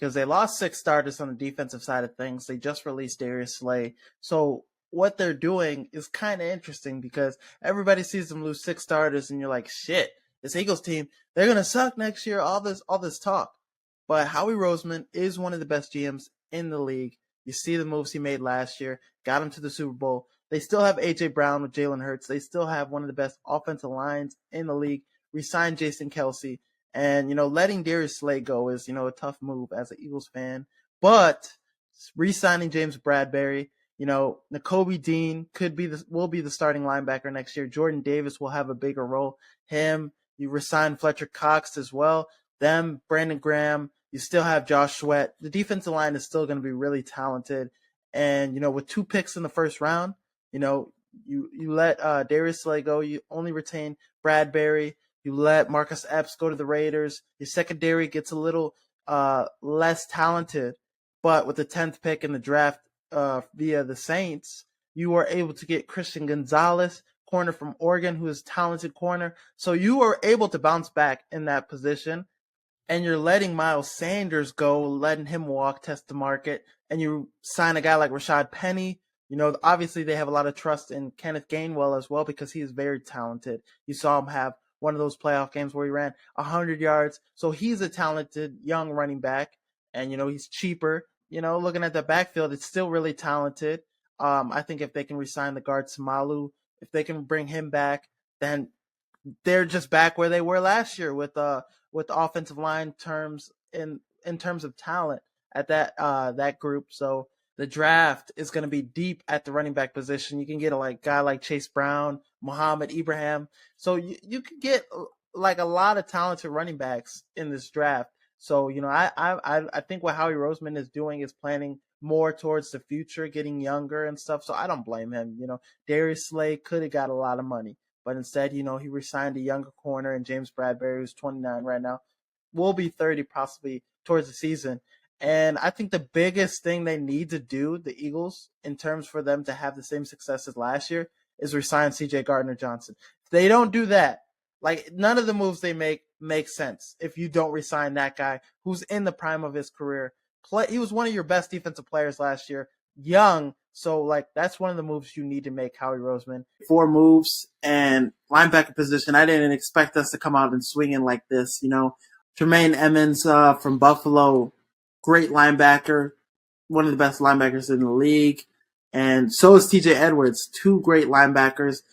because they lost 6 starters on the defensive side of things. They just released Darius Slay. So what they're doing is kind of interesting because everybody sees them lose 6 starters and you're like, shit, this Eagles team, they're going to suck next year, all this talk. But Howie Roseman is one of the best GMs in the league. You see the moves he made last year, got him to the Super Bowl. They still have A.J. Brown with Jalen Hurts. They still have one of the best offensive lines in the league. Resigned Jason Kelsey. And, letting Darius Slay go is, a tough move as an Eagles fan. But re-signing James Bradbury, Nakobe Dean will be the starting linebacker next year. Jordan Davis will have a bigger role. You resign Fletcher Cox as well. Brandon Graham. You still have Josh Sweat. The defensive line is still going to be really talented. And, with 2 picks in the first round, you let Darius Slay go. You only retain Bradbury. You let Marcus Epps go to the Raiders. Your secondary gets a little less talented. But with the 10th pick in the draft via the Saints, you were able to get Christian Gonzalez, corner from Oregon, who is a talented corner. So you were able to bounce back in that position. And you're letting Miles Sanders go, letting him walk, test the market, and you sign a guy like Rashad Penny. Obviously they have a lot of trust in Kenneth Gainwell as well because he is very talented. You saw him have one of those playoff games where he ran 100 yards. So he's a talented young running back, and, he's cheaper. Looking at the backfield, it's still really talented. I think if they can re-sign the guard Samalu, if they can bring him back, then they're just back where they were last year with offensive line terms in terms of talent at that group. So the draft is going to be deep at the running back position. You can get a guy like Chase Brown, Muhammad Ibrahim. So you can get a lot of talented running backs in this draft. So I think what Howie Roseman is doing is planning more towards the future, getting younger and stuff. So I don't blame him. Darius Slay could have got a lot of money. But instead, he re-signed a younger corner in James Bradbury, who's 29 right now, will be 30 possibly towards the season. And I think the biggest thing they need to do, the Eagles, in terms for them to have the same success as last year, is re-sign Cj Gardner Johnson. If they don't do that, none of the moves they make sense if you don't re-sign that guy who's in the prime of his career. He was one of your best defensive players last year, young. So, that's one of the moves you need to make, Howie Roseman. 4 moves and linebacker position. I didn't expect us to come out and swing in like this. Tremaine Emmons from Buffalo, great linebacker, one of the best linebackers in the league. And so is TJ Edwards, 2 great linebackers.